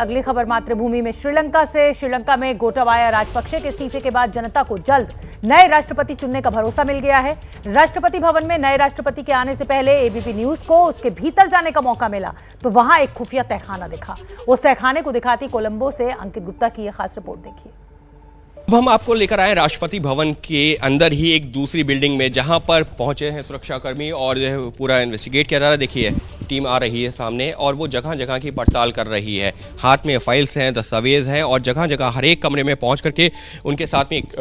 अगली खबर मातृभूमि में श्रीलंका से। श्रीलंका में गोटाबाया राजपक्षे के इस्तीफे के बाद जनता को जल्द नए राष्ट्रपति चुनने का भरोसा मिल गया है। राष्ट्रपति भवन में नए राष्ट्रपति के आने से पहले एबीपी न्यूज को उसके भीतर जाने का मौका मिला तो वहां एक खुफिया तहखाना दिखा। उस तहखाने को दिखाती कोलंबो से अंकित गुप्ता की यह खास रिपोर्ट देखिए। अब हम आपको लेकर आए राष्ट्रपति भवन के अंदर ही एक दूसरी बिल्डिंग में, जहां पर पहुंचे हैं सुरक्षाकर्मी और पूरा इन्वेस्टिगेट किया जा रहा है। देखिए टीम आ रही है सामने और वो जगह जगह की पड़ताल कर रही है। हाथ में फाइल्स हैं, दस्तावेज हैं और जगह जगह हर एक कमरे में पहुंच करके उनके साथ में एक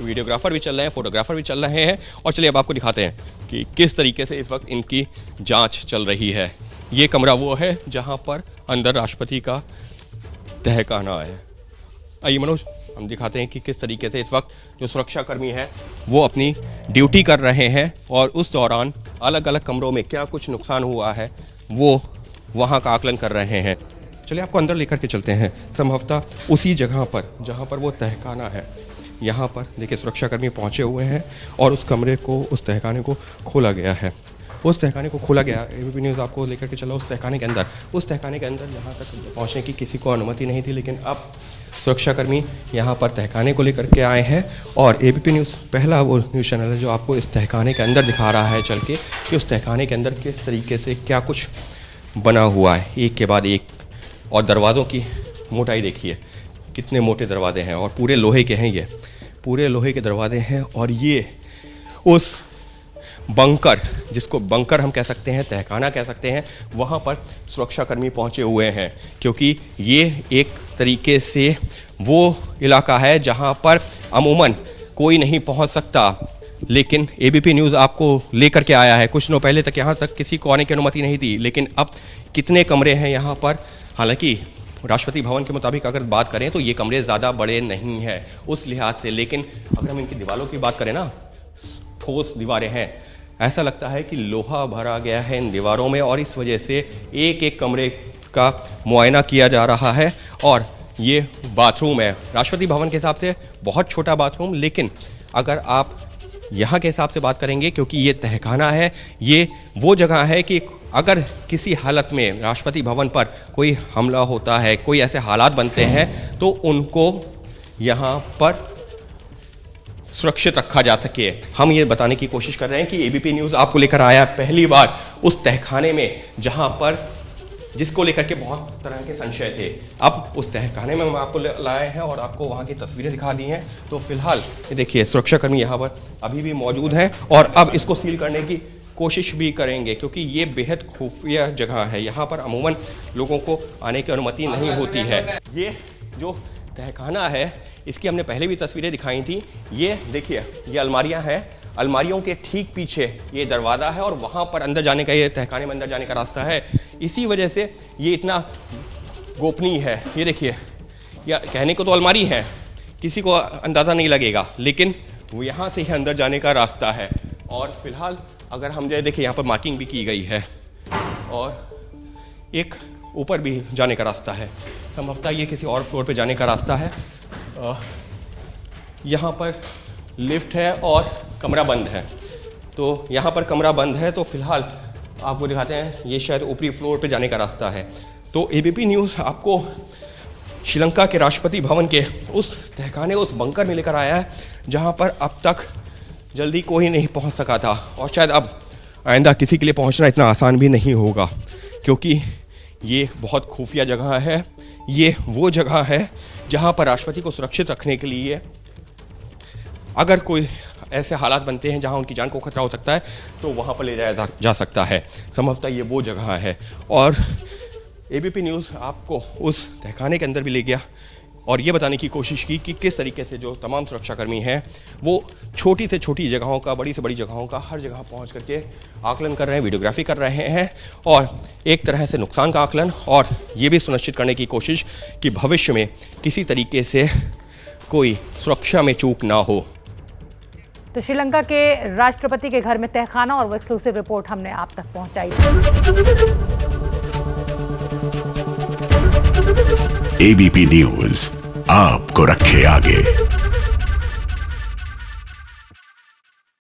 वीडियोग्राफर भी चल रहे हैं, फोटोग्राफर भी चल रहे हैं। और चलिए अब आपको दिखाते हैं कि किस तरीके से इस वक्त इनकी जाँच चल रही है। ये कमरा वो है जहाँ पर अंदर राष्ट्रपति का तहखाना है। आइए मनोज, हम दिखाते हैं कि किस तरीके से इस वक्त जो सुरक्षाकर्मी हैं वो अपनी ड्यूटी कर रहे हैं और उस दौरान अलग अलग कमरों में क्या कुछ नुकसान हुआ है वो वहाँ का आकलन कर रहे हैं। चलिए आपको अंदर लेकर के चलते हैं, संभवतः उसी जगह पर जहाँ पर वो तहखाना है। यहाँ पर देखिए सुरक्षाकर्मी पहुँचे हुए हैं और उस कमरे को, उस तहखाने को खोला गया है। उस तहखाने को खोला गया, एबीपी न्यूज़ आपको लेकर के चला उस तहखाने के अंदर। उस तहखाने के अंदर यहाँ तक पहुँचने की किसी को अनुमति नहीं थी, लेकिन अब सुरक्षाकर्मी यहाँ पर तहखाने को लेकर के आए हैं। और एबीपी न्यूज़ पहला वो न्यूज़ चैनल है जो आपको इस तहखाने के अंदर दिखा रहा है चल के कि उस तहखाने के अंदर किस तरीके से क्या कुछ बना हुआ है, एक के बाद एक। और दरवाज़ों की मोटाई देखिए, कितने मोटे दरवाजे हैं और पूरे लोहे के हैं। ये पूरे लोहे के दरवाजे हैं और ये उस बंकर, जिसको बंकर हम कह सकते हैं, तहखाना कह सकते हैं, वहाँ पर सुरक्षाकर्मी पहुँचे हुए हैं। क्योंकि ये एक तरीके से वो इलाका है जहाँ पर अमूमन कोई नहीं पहुँच सकता, लेकिन एबीपी न्यूज़ आपको लेकर के आया है। कुछ दिनों पहले तक यहाँ तक किसी को आने की अनुमति नहीं थी, लेकिन अब कितने कमरे हैं यहाँ पर। हालांकि राष्ट्रपति भवन के मुताबिक अगर बात करें तो ये कमरे ज़्यादा बड़े नहीं हैं उस लिहाज से, लेकिन अगर हम इनकी दीवारों की बात करें ना, ठोस दीवारें हैं। ऐसा लगता है कि लोहा भरा गया है इन दीवारों में और इस वजह से एक एक कमरे का मुआयना किया जा रहा है। और ये बाथरूम है राष्ट्रपति भवन के हिसाब से बहुत छोटा बाथरूम, लेकिन अगर आप यहाँ के हिसाब से बात करेंगे, क्योंकि ये तहखाना है, ये वो जगह है कि अगर किसी हालत में राष्ट्रपति भवन पर कोई हमला होता है, कोई ऐसे हालात बनते हैं तो उनको यहाँ पर सुरक्षित रखा जा सके। हम ये बताने की कोशिश कर रहे हैं कि एबीपी न्यूज़ आपको लेकर आया पहली बार उस तहखाने में जहां पर, जिसको लेकर के बहुत तरह के संशय थे। अब उस तहखाने में हम आपको लाए हैं और आपको वहां की तस्वीरें दिखा दी हैं। तो फिलहाल ये देखिए सुरक्षाकर्मी यहाँ पर अभी भी मौजूद हैं और अब इसको सील करने की कोशिश भी करेंगे, क्योंकि ये बेहद खुफिया जगह है। यहाँ पर अमूमन लोगों को आने की अनुमति नहीं होती है। ये जो तहखाना है इसकी हमने पहले भी तस्वीरें दिखाई थी। ये देखिए, ये अलमारियां हैं, अलमारियों के ठीक पीछे ये दरवाज़ा है और वहाँ पर अंदर जाने का, ये तहखाने में अंदर जाने का रास्ता है। इसी वजह से ये इतना गोपनीय है। ये देखिए, या कहने को तो अलमारी है, किसी को अंदाज़ा नहीं लगेगा, लेकिन वो यहाँ से ही अंदर जाने का रास्ता है। और फिलहाल अगर हम जो देखिए यहाँ पर मार्किंग भी की गई है और एक ऊपर भी जाने का रास्ता है। संभवतः ये किसी और फ्लोर पे जाने का रास्ता है। यहाँ पर लिफ्ट है और कमरा बंद है। तो यहाँ पर कमरा बंद है, तो फिलहाल आपको दिखाते हैं ये शायद ऊपरी फ्लोर पे जाने का रास्ता है। तो एबीपी न्यूज़ आपको श्रीलंका के राष्ट्रपति भवन के उस तहखाने, उस बंकर में लेकर आया है जहाँ पर अब तक जल्दी कोई नहीं पहुँच सका था और शायद अब आइंदा किसी के लिए पहुँचना इतना आसान भी नहीं होगा, क्योंकि ये बहुत खुफिया जगह है। ये वो जगह है जहाँ पर राष्ट्रपति को सुरक्षित रखने के लिए अगर कोई ऐसे हालात बनते हैं जहाँ उनकी जान को खतरा हो सकता है तो वहाँ पर ले जाया जा सकता है। संभवतः ये वो जगह है। और एबीपी न्यूज़ आपको उस तहखाने के अंदर भी ले गया और ये बताने की कोशिश की कि किस तरीके से जो तमाम सुरक्षाकर्मी हैं वो छोटी से छोटी जगहों का, बड़ी से बड़ी जगहों का, हर जगह पहुंच करके आकलन कर रहे हैं, वीडियोग्राफी कर रहे हैं और एक तरह से नुकसान का आकलन और ये भी सुनिश्चित करने की कोशिश कि भविष्य में किसी तरीके से कोई सुरक्षा में चूक ना हो। तो श्रीलंका के राष्ट्रपति के घर में तहखाना और वो एक्सक्लूसिव रिपोर्ट हमने आप तक पहुंचाई। एबीपी न्यूज़ आपको रखे आगे।